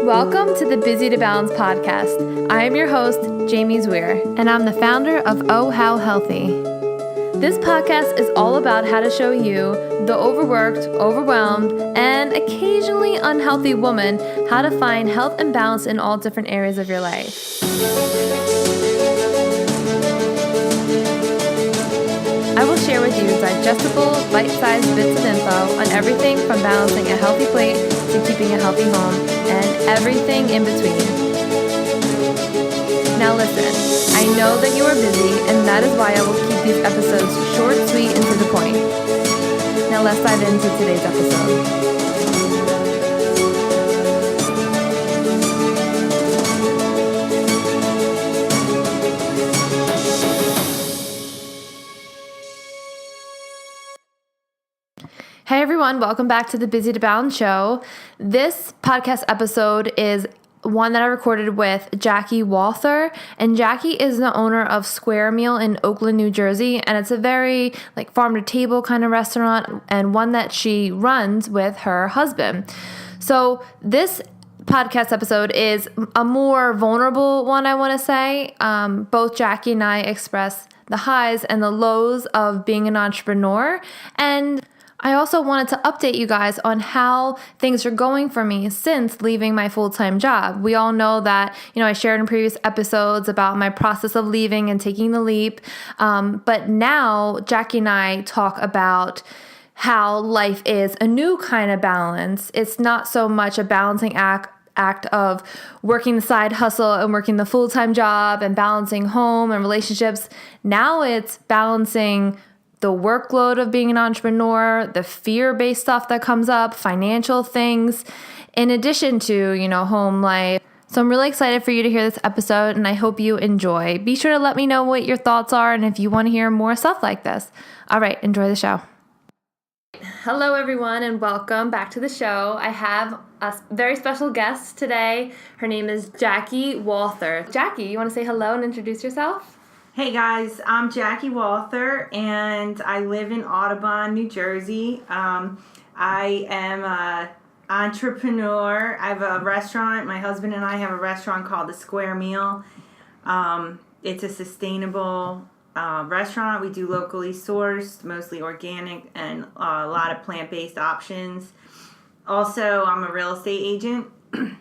Welcome to the Busy to Balance podcast. I am your host, Jamie Zweer, and I'm the founder of Oh How Healthy. This podcast is all about how to show you, the overworked, overwhelmed, and occasionally unhealthy woman, how to find health and balance in all different areas of your life. I will share with you digestible, bite-sized bits of info on everything from balancing a healthy plate to keeping a healthy home and everything in between. Now listen, I know that you are busy, and that is why I will keep these episodes short, sweet, and to the point. Now let's dive into today's episode. Hey everyone, welcome back to the Busy to Balance show. This podcast episode is one that I recorded with Jackie Walther, and Jackie is the owner of Square Meal in Oaklyn, New Jersey, and it's a very farm to table kind of restaurant, and one that she runs with her husband. So this podcast episode is a more vulnerable one, I want to say. Both Jackie and I express the highs and the lows of being an entrepreneur, and I also wanted to update you guys on how things are going for me since leaving my full-time job. We all know that, I shared in previous episodes about my process of leaving and taking the leap. But now Jackie and I talk about how life is a new kind of balance. It's not so much a balancing act of working the side hustle and working the full-time job and balancing home and relationships. Now it's balancing the workload of being an entrepreneur, the fear-based stuff that comes up, financial things, in addition to, home life. So I'm really excited for you to hear this episode, and I hope you enjoy. Be sure to let me know what your thoughts are and if you want to hear more stuff like this. All right, enjoy the show. Hello, everyone, and welcome back to the show. I have a very special guest today. Her name is Jackie Walther. Jackie, you want to say hello and introduce yourself? Hey guys, I'm Jackie Walther, and I live in Audubon, New Jersey. I am an entrepreneur. I have a restaurant. My husband and I have a restaurant called the Square Meal. It's a sustainable restaurant. We do locally sourced, mostly organic, and a lot of plant-based options. Also, I'm a real estate agent. And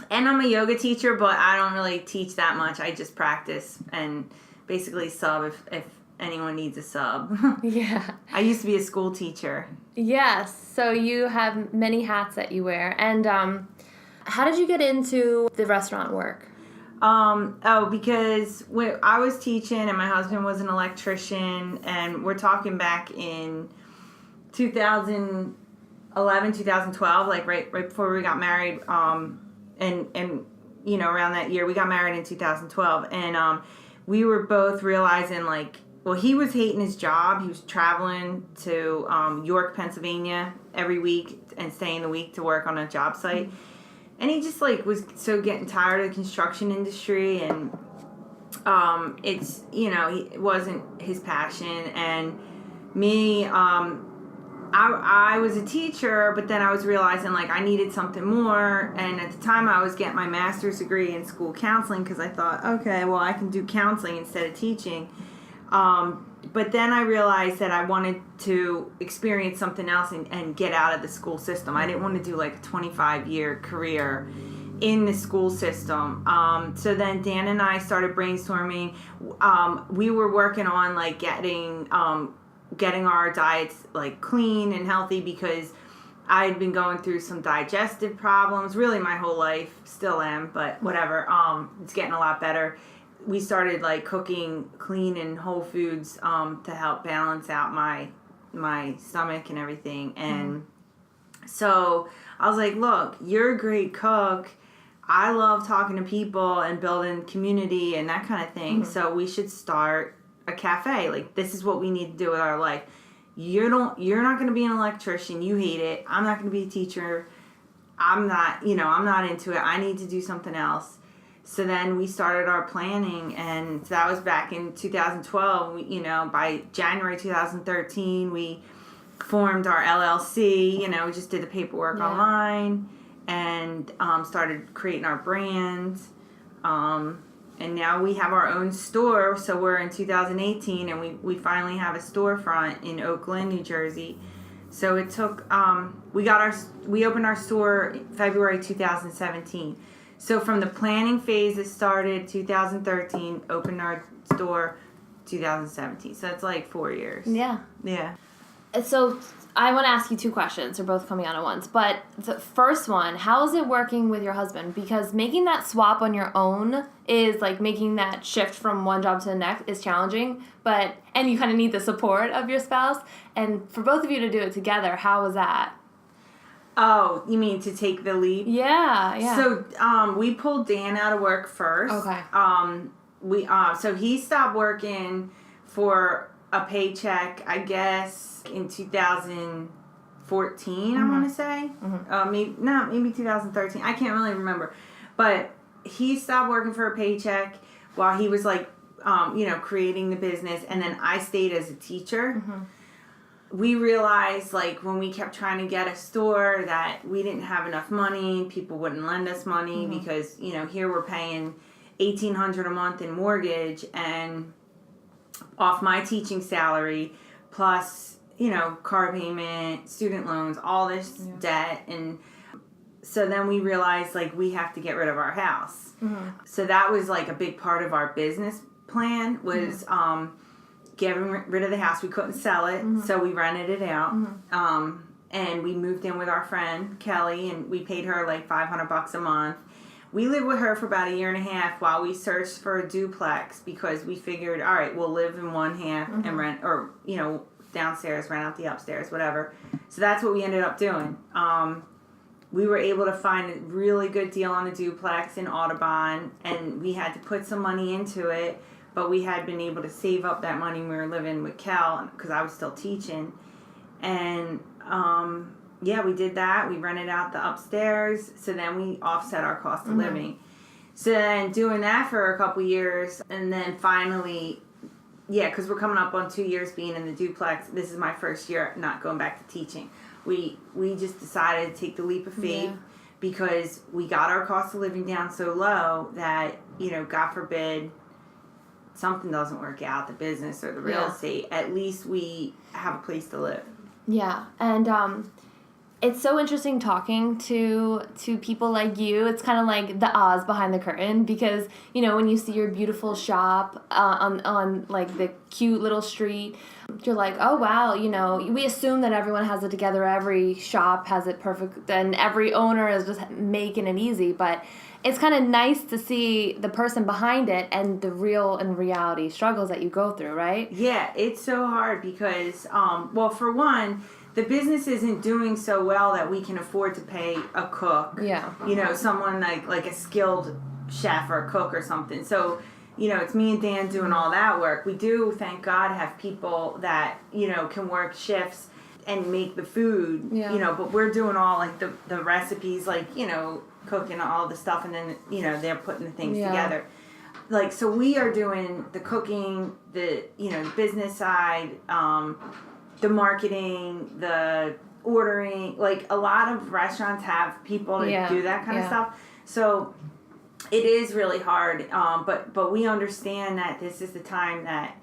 I'm a yoga teacher, but I don't really teach that much. I just practice and basically sub if anyone needs a sub. Yeah. I used to be a school teacher. Yes. So you have many hats that you wear. And how did you get into the restaurant work? Because I was teaching and my husband was an electrician, and we're talking back in 2011, 2012, right before we got married. And around that year, we got married in 2012, and we were both realizing, he was hating his job. He was traveling to York, Pennsylvania every week and staying the week to work on a job site. And he just, was so getting tired of the construction industry, and it wasn't his passion. And me, I was a teacher, but then I was realizing, I needed something more. And at the time, I was getting my master's degree in school counseling because I thought, okay, well, I can do counseling instead of teaching. But then I realized that I wanted to experience something else and get out of the school system. I didn't want to do, a 25-year career in the school system. So then Dan and I started brainstorming. We were working on, getting our diets clean and healthy, because I had been going through some digestive problems really my whole life, still am, but whatever. It's getting a lot better. We started cooking clean and whole foods to help balance out my stomach and everything. And so I was like, look, you're a great cook. I love talking to people and building community and that kind of thing. So we should start a cafe. This is what we need to do with our life. You're not going to be an electrician. You hate it. I'm not going to be a teacher. I'm not into it. I need to do something else. So then we started our planning, and that was back in 2012. By January 2013, we formed our LLC. We just did the paperwork online. and started creating our brand. And now we have our own store. So we're in 2018, and we finally have a storefront in Oaklyn, New Jersey. So it took, we opened our store February 2017. So from the planning phase, it started 2013, opened our store 2017. So it's like 4 years. Yeah. Yeah. So I want to ask you two questions. They're both coming out at once. But the first one, how is it working with your husband? Because making that swap on your own is like making that shift from one job to the next is challenging. And you kind of need the support of your spouse. And for both of you to do it together, how was that? Oh, you mean to take the leap? Yeah. So we pulled Dan out of work first. Okay. So he stopped working for a paycheck, I guess, in 2014, I want to say. Maybe 2013. I can't really remember. But he stopped working for a paycheck while he was like, creating the business. And then I stayed as a teacher. We realized, like, when we kept trying to get a store that we didn't have enough money. People wouldn't lend us money because, here we're paying $1,800 a month in mortgage and off my teaching salary, plus, car payment, student loans, all this debt. And so then we realized, like, we have to get rid of our house. So that was, like, a big part of our business plan was getting rid of the house. We couldn't sell it, so we rented it out. And we moved in with our friend, Kelly, and we paid her, like, $500 a month. We lived with her for about 1.5 years while we searched for a duplex because we figured, all right, we'll live in one half and rent, or, downstairs, rent out the upstairs, whatever. So that's what we ended up doing. We were able to find a really good deal on a duplex in Audubon, and we had to put some money into it, but we had been able to save up that money when we were living with Kel because I was still teaching. And, we did that. We rented out the upstairs, so then we offset our cost of living. So then doing that for a couple years, and then finally, because we're coming up on 2 years being in the duplex. This is my first year not going back to teaching. We just decided to take the leap of faith because we got our cost of living down so low that, God forbid, something doesn't work out, the business or the real estate, at least we have a place to live. Yeah, and it's so interesting talking to people like you. It's kind of like the Oz behind the curtain because, when you see your beautiful shop on like the cute little street, you're like, oh, wow, we assume that everyone has it together. Every shop has it perfect and every owner is just making it easy. But it's kind of nice to see the person behind it and the real and reality struggles that you go through, right? Yeah, it's so hard because, for one, the business isn't doing so well that we can afford to pay a cook. Yeah. Someone like a skilled chef or a cook or something. So, it's me and Dan doing all that work. We do, thank God, have people that, can work shifts and make the food, but we're doing all like the recipes, like, cooking all the stuff, and then, they're putting the things together. Like, so we are doing the cooking, the, the business side, the marketing, the ordering. Like, a lot of restaurants have people to do that kind of stuff. So it is really hard, but we understand that this is the time that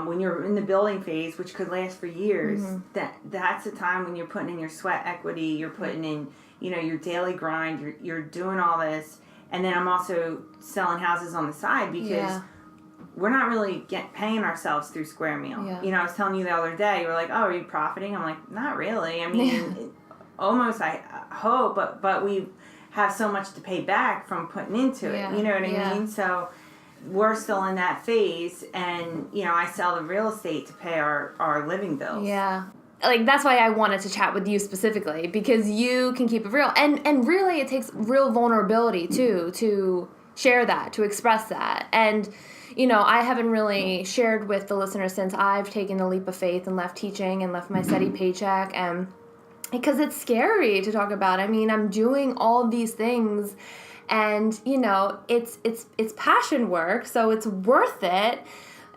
when you're in the building phase, which could last for years, that's the time when you're putting in your sweat equity, you're putting in, your daily grind, you're doing all this. And then I'm also selling houses on the side because we're not really paying ourselves through Square Meal. I was telling you the other day, you were like, oh, are you profiting? I'm like, not really. I mean, almost, I hope, but we have so much to pay back from putting into it. You know what I mean? So we're still in that phase, and, I sell the real estate to pay our living bills. Yeah. Like, that's why I wanted to chat with you specifically, because you can keep it real. And really, it takes real vulnerability, too, to share that, to express that. And, I haven't really shared with the listeners since I've taken the leap of faith and left teaching and left my steady paycheck, and because it's scary to talk about. I mean, I'm doing all these things, and, it's passion work, so it's worth it.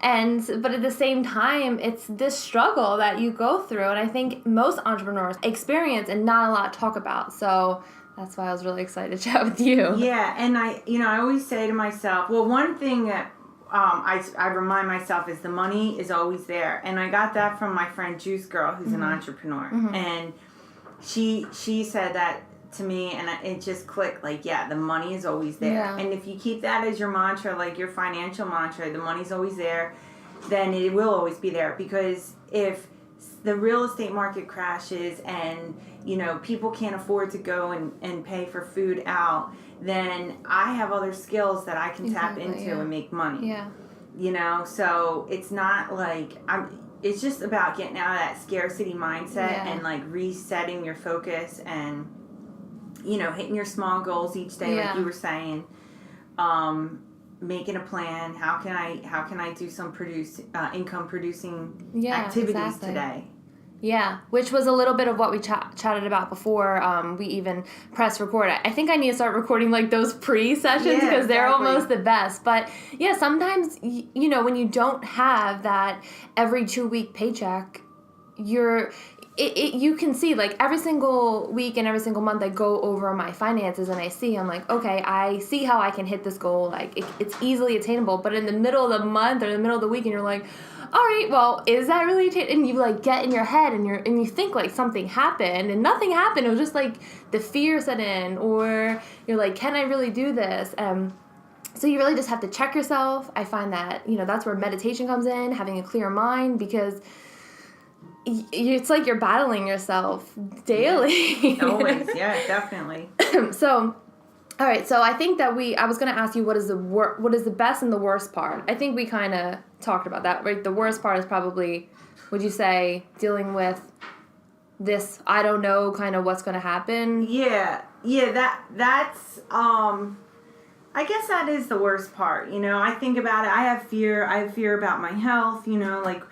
But at the same time, it's this struggle that you go through, and I think most entrepreneurs experience and not a lot talk about. So That's why I was really excited to chat with you. Yeah, and I always say to myself, well, one thing that I remind myself is the money is always there. And I got that from my friend Juice Girl, who's an entrepreneur. And she said that to me, and it just clicked, like, yeah, the money is always there. Yeah. And if you keep that as your mantra, like your financial mantra, the money's always there, then it will always be there. Because if the real estate market crashes and, people can't afford to go and pay for food out, then I have other skills that I can tap into and make money. Yeah. So it's not like it's just about getting out of that scarcity mindset and like resetting your focus and, hitting your small goals each day, like you were saying, making a plan. How can I do some income producing activities today? Yeah, which was a little bit of what we chatted about before we even press record. I think I need to start recording like those pre-sessions because they're almost the best. But yeah, sometimes, when you don't have that every 2-week paycheck, you can see, like, every single week and every single month I go over my finances and I'm like, okay, I see how I can hit this goal. Like, it's easily attainable. But in the middle of the month or in the middle of the week and you're like, all right, well, is that really attainable? And you, like, get in your head and you think, like, something happened and nothing happened. It was just, like, the fear set in, or you're like, can I really do this? So you really just have to check yourself. I find that, that's where meditation comes in, having a clear mind, because it's like you're battling yourself daily. Always, yeah, definitely. So, all right. So I think that I was going to ask you what is the best and the worst part. I think we kind of talked about that, right? The worst part is probably, would you say, dealing with this, I don't know, kind of what's going to happen? Yeah. That's I guess that is the worst part. I think about it. I have fear about my health. Like,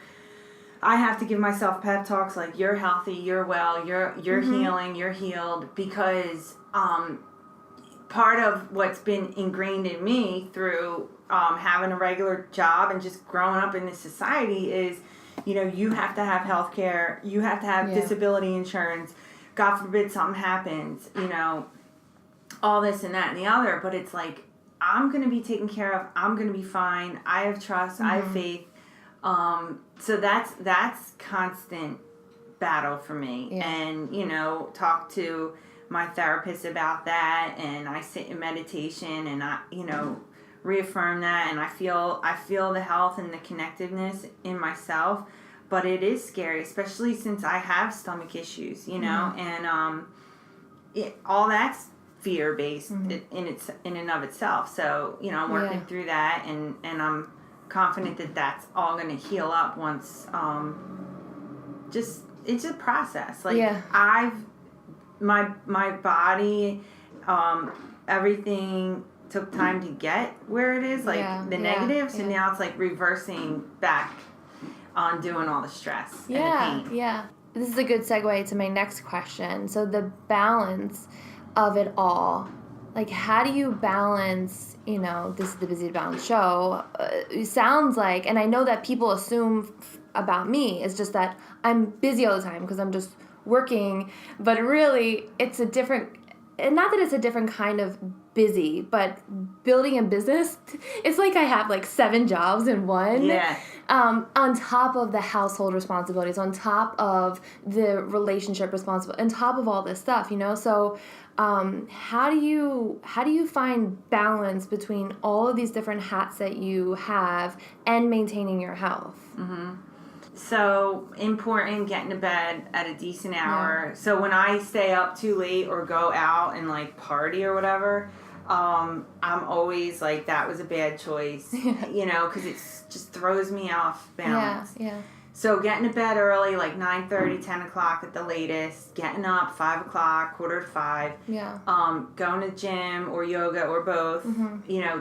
I have to give myself pep talks like, you're healthy, you're well, you're healing, you're healed, because part of what's been ingrained in me through having a regular job and just growing up in this society is, you have to have health care, you have to have disability insurance, God forbid something happens, all this and that and the other. But it's like, I'm going to be taken care of, I'm going to be fine, I have trust, I have faith. So that's constant battle for me. And, talk to my therapist about that, and I sit in meditation and I, reaffirm that, and I feel the health and the connectiveness in myself. But it is scary, especially since I have stomach issues, and all that's fear-based in and of itself. So, I'm working through that, and I'm confident that that's all going to heal up once, it's a process. Like, my body, everything took time to get where it is, like the negatives, and now it's like reversing back on doing all the stress and the pain. Yeah. This is a good segue to my next question. So the balance of it all, like, how do you balance, this is the Busy to Balance show, it sounds like, and I know that people assume about me, is just that I'm busy all the time because I'm just working, but really it's a different, and not that it's a different kind of busy, but building a business, it's like I have like 7 jobs in one. Yeah. On top of the household responsibilities, on top of the relationship responsibility, on top of all this stuff, So, how do you find balance between all of these different hats that you have and maintaining your health? Mm-hmm. So important getting to bed at a decent hour. So when I stay up too late or go out and like party or whatever, I'm always like, that was a bad choice, because it just throws me off balance. Yeah. So getting to bed early, like 9:30, 10 o'clock at the latest, getting up 5 o'clock, 4:45, going to gym or yoga or both,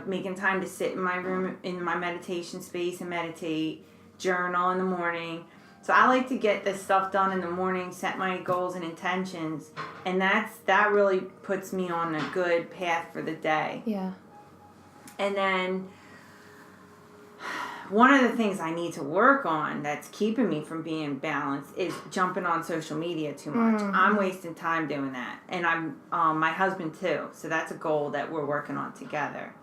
making time to sit in my room, in my meditation space and meditate, journal in the morning. So I like to get this stuff done in the morning, set my goals and intentions, and that really puts me on a good path for the day. Yeah. And then one of the things I need to work on that's keeping me from being balanced is jumping on social media too much. I'm wasting time doing that. And I'm my husband too. So that's a goal that we're working on together.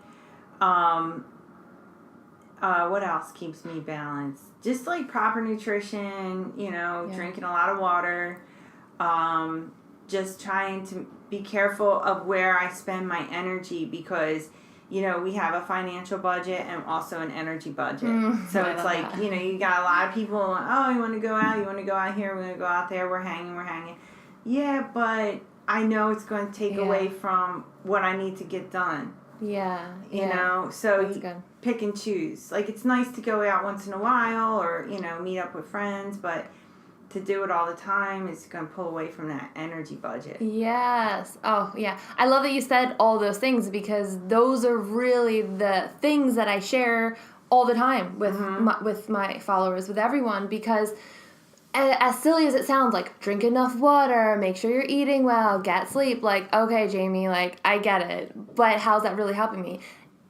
What else keeps me balanced? Just like proper nutrition, drinking a lot of water. Just trying to be careful of where I spend my energy because we have a financial budget and also an energy budget. So it's like, that. You got a lot of people, you want to go out, you want to go out here, we're going to go out there, we're hanging. Yeah, but I know it's going to take away from what I need to get done. Yeah. So that's good. Pick and choose. Like, it's nice to go out once in a while or, meet up with friends, but to do it all the time is going to pull away from that energy budget. Yes. Oh, yeah. I love that you said all those things because those are really the things that I share all the time with with my followers, with everyone, because as silly as it sounds, like drink enough water, make sure you're eating well, get sleep. Like, okay, Jamie, like I get it, but how's that really helping me?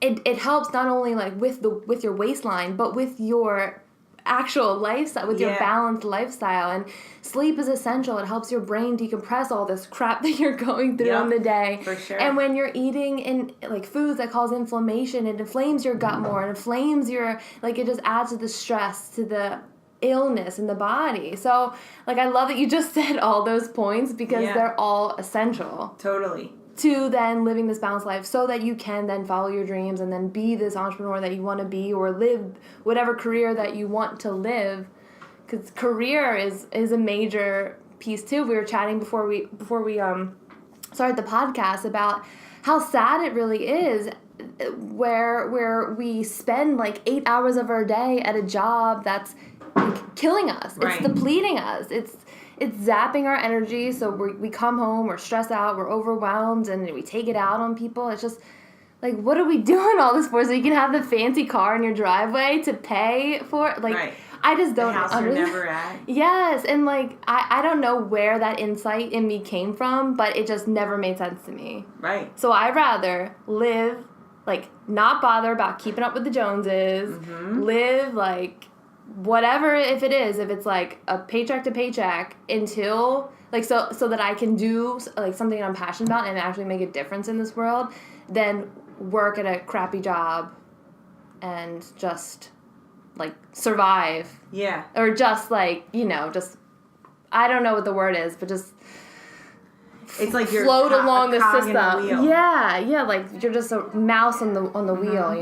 It helps not only like with your waistline, but with your actual lifestyle, with your balanced lifestyle. And sleep is essential. It helps your brain decompress all this crap that you're going through in the day. For sure. And when you're eating in like foods that cause inflammation, it inflames your gut more. It inflames your it just adds to the stress, to the illness in the body. So like I love that you just said all those points because they're all essential. Totally. To then living this balanced life so that you can then follow your dreams and then be this entrepreneur that you want to be or live whatever career that you want to live. Because career is a major piece too. We were chatting before we started the podcast about how sad it really is where we spend like 8 hours of our day at a job that's killing us. Right. It's depleting us. It's zapping our energy, so we come home, we're stressed out, we're overwhelmed, and we take it out on people. It's just, like, what are we doing all this for? So you can have the fancy car in your driveway to pay for? Like, right. I just don't understand. The house you're never at. Yes, and, like, I don't know where that insight in me came from, but it just never made sense to me. Right. So I'd rather live, like, not bother about keeping up with the Joneses, live, like, whatever if it's like a paycheck to paycheck until like so that I can do like something I'm passionate about and actually make a difference in this world, then work at a crappy job and just like survive. Yeah. Or just like, just I don't know what the word is, but just it's like you're float along the system. Wheel. Yeah, like you're just a mouse on the wheel,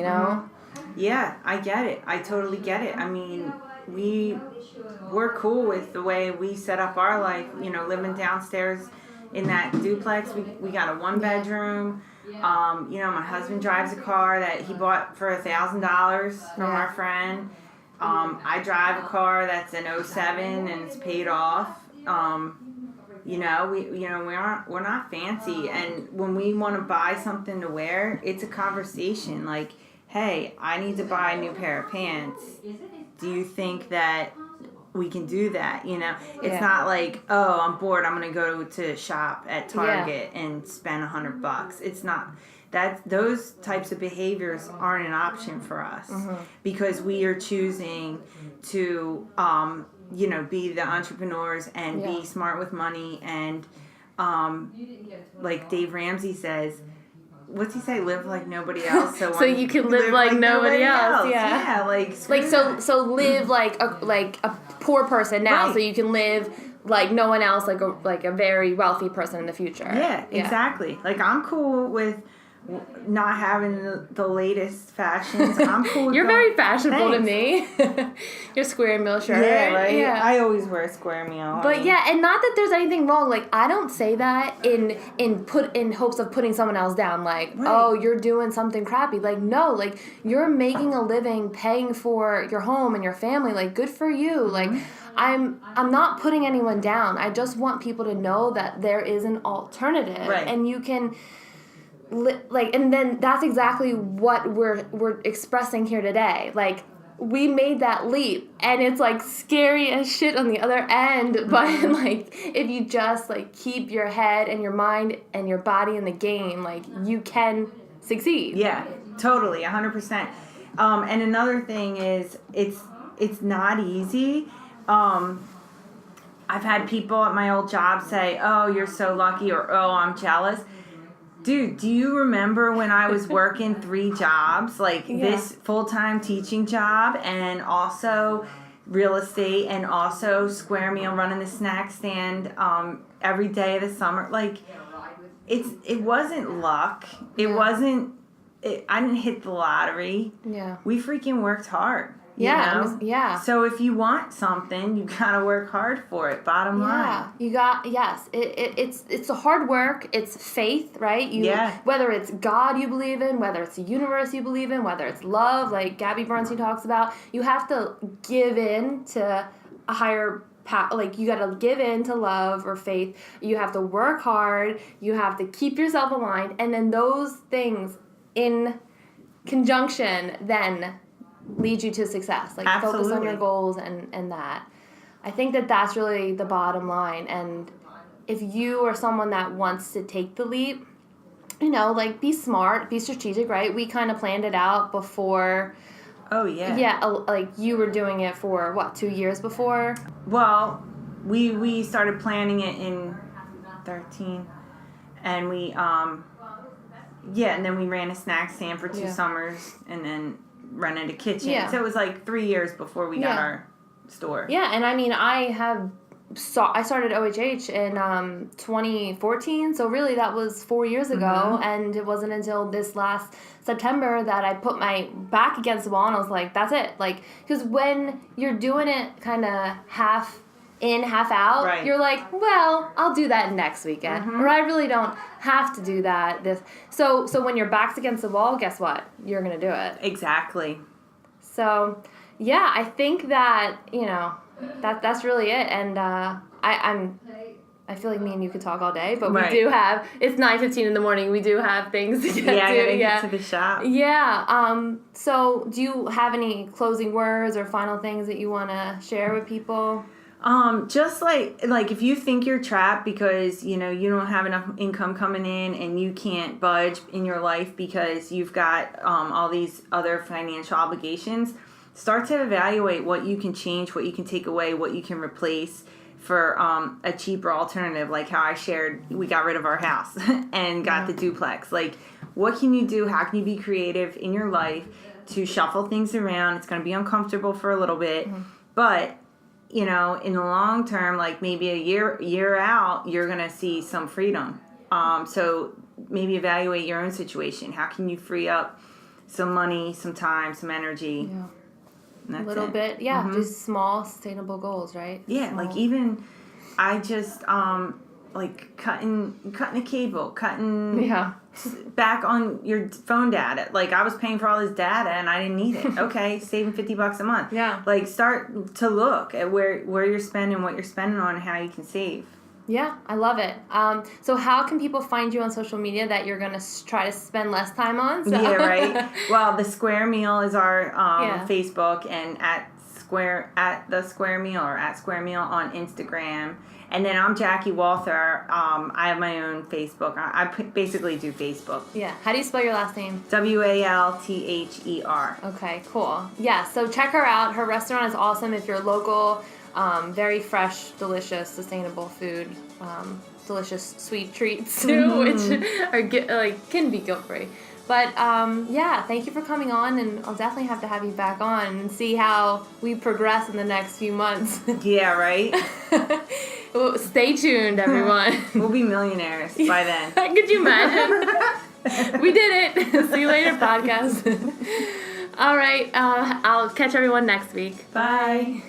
Yeah, I get it. I totally get it. I mean, we're cool with the way we set up our life, living downstairs in that duplex. We got a 1-bedroom. My husband drives a car that he bought for $1,000 from our friend. I drive a car that's an 07 and it's paid off. We're not fancy, and when we want to buy something to wear, it's a conversation like, hey, I need to buy a new pair of pants. Do you think that we can do that? It's not like, oh, I'm bored, I'm going to go to shop at Target and spend $100. It's not. Those types of behaviors aren't an option for us because we are choosing to, be the entrepreneurs and be smart with money and, like Dave Ramsey says, what's he say? Live like nobody else. So you can live like nobody else. Yeah. So live like a poor person now, so you can live like no one else, like a very wealthy person in the future. Yeah, exactly. Like I'm cool with not having the latest fashions. I'm cool with You're very fashionable Thanks. to me. Your square meal shirt. Yeah, right? Yeah. I always wear a square meal. But and not that there's anything wrong. Like, I don't say that in hopes of putting someone else down. Like, oh, you're doing something crappy. Like, no, like, you're making a living paying for your home and your family. Like, good for you. Like, I'm not putting anyone down. I just want people to know that there is an alternative. Right. And you can... and then that's exactly what we're expressing here today. Like, we made that leap, and it's like scary as shit on the other end. But like, if you just like keep your head and your mind and your body in the game, like you can succeed. Yeah, totally, 100%. And another thing is it's not easy. I've had people at my old job say, "Oh, you're so lucky," or "Oh, I'm jealous." Dude, do you remember when I was working 3 jobs, like this full-time teaching job and also real estate and also Square Meal running the snack stand every day of the summer? Like, it wasn't luck. It wasn't. I didn't hit the lottery. Yeah. We freaking worked hard. Yeah. You know? So if you want something, you gotta work hard for it. Bottom line. It's the hard work. It's faith, right? Whether it's God you believe in, whether it's the universe you believe in, whether it's love, like Gabby Bernstein talks about, you have to give in to a higher power. Like, you gotta give in to love or faith. You have to work hard. You have to keep yourself aligned, and then those things in conjunction then lead you to success. Like, focus on your goals and that. I think that that's really the bottom line. And if you are someone that wants to take the leap, you know, like, be smart, be strategic, right? We kind of planned it out before. Oh, yeah. Yeah, like, you were doing it for, 2 years before? Well, we started planning it in 13, and we, and then we ran a snack stand for 2 summers, and then rented a kitchen. Yeah. So it was like 3 years before we got our store. Yeah, and I mean, I started OHH in 2014, so really that was 4 years ago, and it wasn't until this last September that I put my back against the wall and I was like, that's it. Like, because when you're doing it kind of half in, half out, you're like, well, I'll do that next weekend, or I really don't have to do that. So when your back's against the wall, guess what? You're gonna do it. Exactly. So, yeah, I think that, you know, that's really it. And I feel like me and you could talk all day, but we do have, it's 9:15 in the morning. We do have things to get to. I gotta get to the shop. Yeah. So do you have any closing words or final things that you want to share with people? Just like if you think you're trapped because, you know, you don't have enough income coming in and you can't budge in your life because you've got all these other financial obligations, start to evaluate what you can change, what you can take away, what you can replace for a cheaper alternative, like how I shared, we got rid of our house and got the duplex. Like, what can you do? How can you be creative in your life to shuffle things around? It's going to be uncomfortable for a little bit, but you know, in the long term, like maybe a year out, you're going to see some freedom. So maybe evaluate your own situation. How can you free up some money, some time, some energy? Yeah. A little bit. Yeah. Just small, sustainable goals, right? Yeah. Small. Like, even I just, like cutting a cable, back on your phone data. Like, I was paying for all this data and I didn't need it. Okay, saving $50 a month. Yeah. Like, start to look at where you're spending, what you're spending on, and how you can save. Yeah, I love it. So how can people find you on social media that you're going to try to spend less time on? So. Yeah, right. Well, the Square Meal is our Facebook, and at the Square Meal or at Square Meal on Instagram. And then I'm Jackie Walther. I have my own Facebook. I basically do Facebook. Yeah. How do you spell your last name? Walther. Okay, cool. Yeah, so check her out. Her restaurant is awesome if you're local. Very fresh, delicious, sustainable food. Delicious sweet treats too, which are can be guilt-free. But thank you for coming on, and I'll definitely have to have you back on and see how we progress in the next few months. Yeah, right? Well, stay tuned, everyone. We'll be millionaires by then. Could you imagine? We did it. See you later, podcast. All right. I'll catch everyone next week. Bye.